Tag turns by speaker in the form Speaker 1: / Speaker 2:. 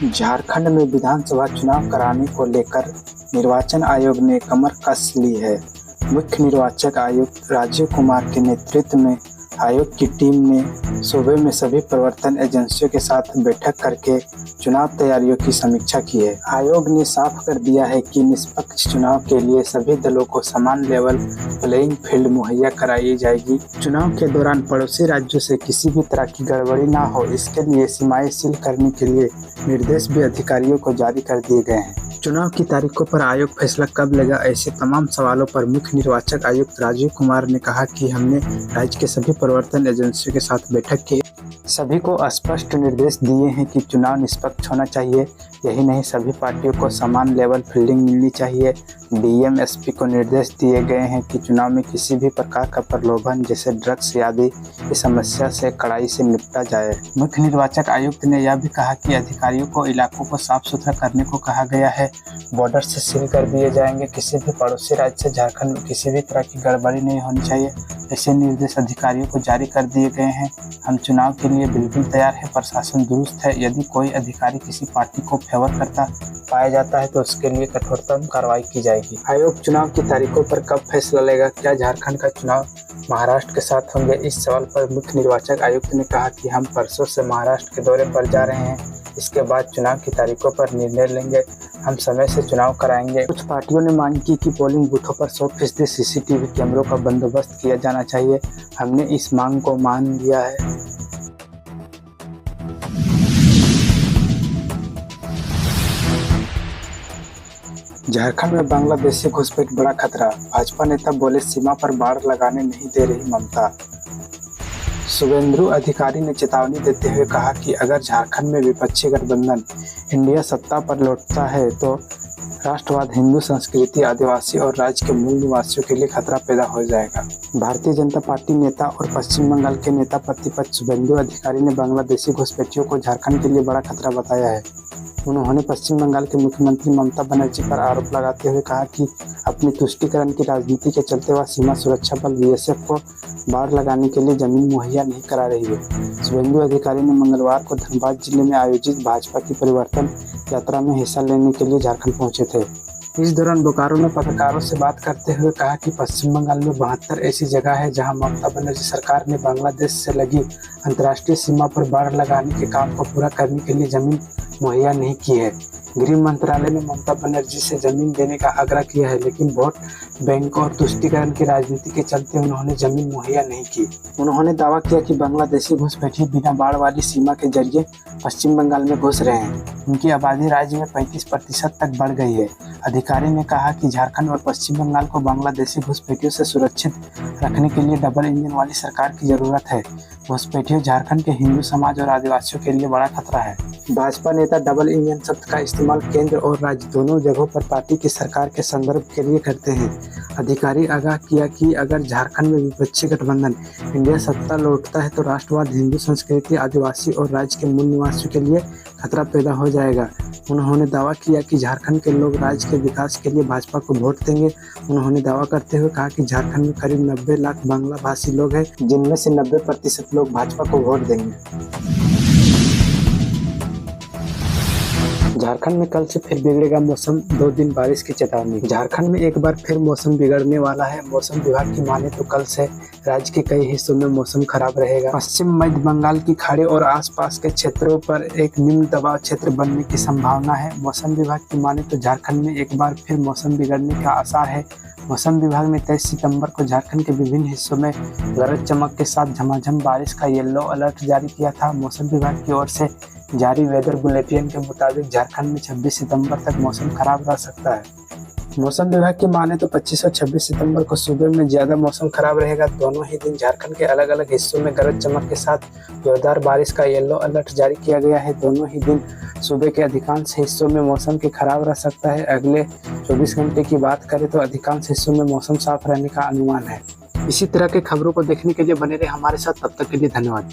Speaker 1: झारखंड में विधानसभा चुनाव कराने को लेकर निर्वाचन आयोग ने कमर कस ली है। मुख्य निर्वाचन आयुक्त राजीव कुमार के नेतृत्व में आयोग की टीम ने सूबे में सभी प्रवर्तन एजेंसियों के साथ बैठक करके चुनाव तैयारियों की समीक्षा की है। आयोग ने साफ कर दिया है कि निष्पक्ष चुनाव के लिए सभी दलों को समान लेवल प्लेइंग फील्ड मुहैया कराई जाएगी। चुनाव के दौरान पड़ोसी राज्यों से किसी भी तरह की गड़बड़ी ना हो, इसके लिए सीमाएं सील करने के लिए निर्देश भी अधिकारियों को जारी कर दिए गए हैं। चुनाव की तारीखों पर आयोग फैसला कब लेगा, ऐसे तमाम सवालों पर मुख्य निर्वाचन आयुक्त राजीव कुमार ने कहा कि हमने राज्य के सभी प्रवर्तन एजेंसियों के साथ बैठक की, सभी को स्पष्ट निर्देश दिए हैं कि चुनाव निष्पक्ष होना चाहिए। यही नहीं, सभी पार्टियों को समान लेवल फील्डिंग मिलनी चाहिए। डीएम एसपी को निर्देश दिए गए हैं कि चुनाव में किसी भी प्रकार का प्रलोभन जैसे ड्रग्स आदि की समस्या से कड़ाई से निपटा जाए। मुख्य निर्वाचन आयुक्त ने यह भी कहा कि अधिकारियों को इलाकों को साफ सुथरा करने को कहा गया है। बॉर्डर से सील कर दिए जाएंगे। किसी भी पड़ोसी राज्य से झारखंड में किसी भी तरह की गड़बड़ी नहीं होनी चाहिए, ऐसे निर्देश अधिकारियों को जारी कर दिए गए हैं। हम चुनाव के लिए बिल्कुल तैयार है, प्रशासन दुरुस्त है। यदि कोई अधिकारी किसी पार्टी को फेवर करता पाया जाता है तो उसके लिए कठोरतम कार्रवाई की जाएगी। आयोग चुनाव की तारीखों पर कब फैसला लेगा, क्या झारखंड का चुनाव महाराष्ट्र के साथ होंगे, इस सवाल पर मुख्य निर्वाचन आयुक्त ने कहा कि हम परसों से महाराष्ट्र के दौरे पर जा रहे हैं। इसके बाद चुनाव की तारीखों पर निर्णय लेंगे। हम समय से चुनाव कराएंगे। कुछ पार्टियों ने मांग की कि पोलिंग बूथों पर 100% सीसीटीवी कैमरों का बंदोबस्त किया जाना चाहिए। हमने इस मांग को मान लिया है। झारखंड में बांग्लादेशी घुसपैठ बड़ा खतरा, भाजपा नेता बोले सीमा पर बाड़ लगाने नहीं दे रही ममता। शुभेंदु अधिकारी ने चेतावनी देते हुए कहा कि अगर झारखंड में विपक्षी गठबंधन इंडिया सत्ता पर लौटता है तो राष्ट्रवाद, हिंदू संस्कृति, आदिवासी और राज्य के मूल निवासियों के लिए खतरा पैदा हो जाएगा। भारतीय जनता पार्टी नेता और पश्चिम बंगाल के नेता प्रतिपक्ष शुभेंदु अधिकारी ने बांग्लादेशी घुसपैठियों को झारखंड के लिए बड़ा खतरा बताया है। उन्होंने पश्चिम बंगाल के मुख्यमंत्री ममता बनर्जी पर आरोप लगाते हुए कहा कि अपनी तुष्टीकरण की राजनीति के चलते वह सीमा सुरक्षा बल बीएसएफ को बाड़ लगाने के लिए जमीन मुहैया नहीं करा रही है। शुभेंदु अधिकारी ने मंगलवार को धनबाद जिले में आयोजित भाजपा की परिवर्तन यात्रा में हिस्सा लेने के लिए झारखंड पहुंचे थे। इस दौरान बोकारो में पत्रकारों से बात करते हुए कहा कि पश्चिम बंगाल में 72 ऐसी जगह है जहां ममता बनर्जी सरकार ने बांग्लादेश से लगी अंतर्राष्ट्रीय सीमा पर बाड़ लगाने के काम को पूरा करने के लिए जमीन मुहैया नहीं की है। गृह मंत्रालय ने ममता बनर्जी से जमीन देने का आग्रह किया है, लेकिन वोट बैंक और तुष्टीकरण की राजनीति के चलते उन्होंने जमीन मुहैया नहीं की। उन्होंने दावा किया कि बांग्लादेशी घुसपैठी बिना बाड़ वाली सीमा के जरिए पश्चिम बंगाल में घुस रहे हैं। उनकी आबादी राज्य में 35% तक बढ़ गई है। अधिकारी ने कहा कि झारखंड और पश्चिम बंगाल को बांग्लादेशी घुसपैठियों से सुरक्षित रखने के लिए डबल इंजन वाली सरकार की जरूरत है। घुसपैठियों झारखंड के हिंदू समाज और आदिवासियों के लिए बड़ा खतरा है। भाजपा नेता डबल इंजन शब्द का इस्तेमाल केंद्र और राज्य दोनों जगहों पर पार्टी की सरकार के संदर्भ के लिए करते हैं। अधिकारी आगाह किया कि अगर झारखंड में विपक्षी गठबंधन इंडिया सत्ता लौटता है तो राष्ट्रवाद, हिंदू संस्कृति, आदिवासी और राज्य के मूल निवासियों के लिए खतरा पैदा हो जाएगा। उन्होंने दावा किया कि झारखंड के लोग राज्य के विकास के लिए भाजपा को वोट देंगे। उन्होंने दावा करते हुए कहा कि झारखंड में करीब 90 लाख बांग्ला भाषी लोग हैं, जिनमें से 90% लोग भाजपा को वोट देंगे। झारखंड में कल से फिर बिगड़ेगा मौसम, 2 दिन बारिश की चेतावनी। झारखंड में एक बार फिर मौसम बिगड़ने वाला है। मौसम विभाग की माने तो कल से राज्य के कई हिस्सों में मौसम खराब रहेगा। पश्चिम मध्य बंगाल की खाड़ी और आसपास के क्षेत्रों पर एक निम्न दबाव क्षेत्र बनने की संभावना है। मौसम विभाग की माने तो झारखंड में एक बार फिर मौसम बिगड़ने का आसार है। मौसम विभाग ने 23 सितंबर को झारखंड के विभिन्न हिस्सों में गरज चमक के साथ झमाझम बारिश का येलो अलर्ट जारी किया था। मौसम विभाग की ओर से जारी वेदर बुलेटिन के मुताबिक झारखंड में 26 सितंबर तक मौसम खराब रह सकता है। मौसम विभाग की माने तो 25 और 26 सितंबर को सूबे में ज्यादा मौसम खराब रहेगा। दोनों ही दिन झारखंड के अलग अलग हिस्सों में गरज चमक के साथ जोरदार बारिश का येलो अलर्ट जारी किया गया है। दोनों ही दिन सूबे के अधिकांश हिस्सों में मौसम के खराब रह सकता है। अगले 24 घंटे की बात करें तो अधिकांश हिस्सों में मौसम साफ रहने का अनुमान है। इसी तरह के खबरों को देखने के लिए बने रहे हमारे साथ। तब तक के लिए धन्यवाद।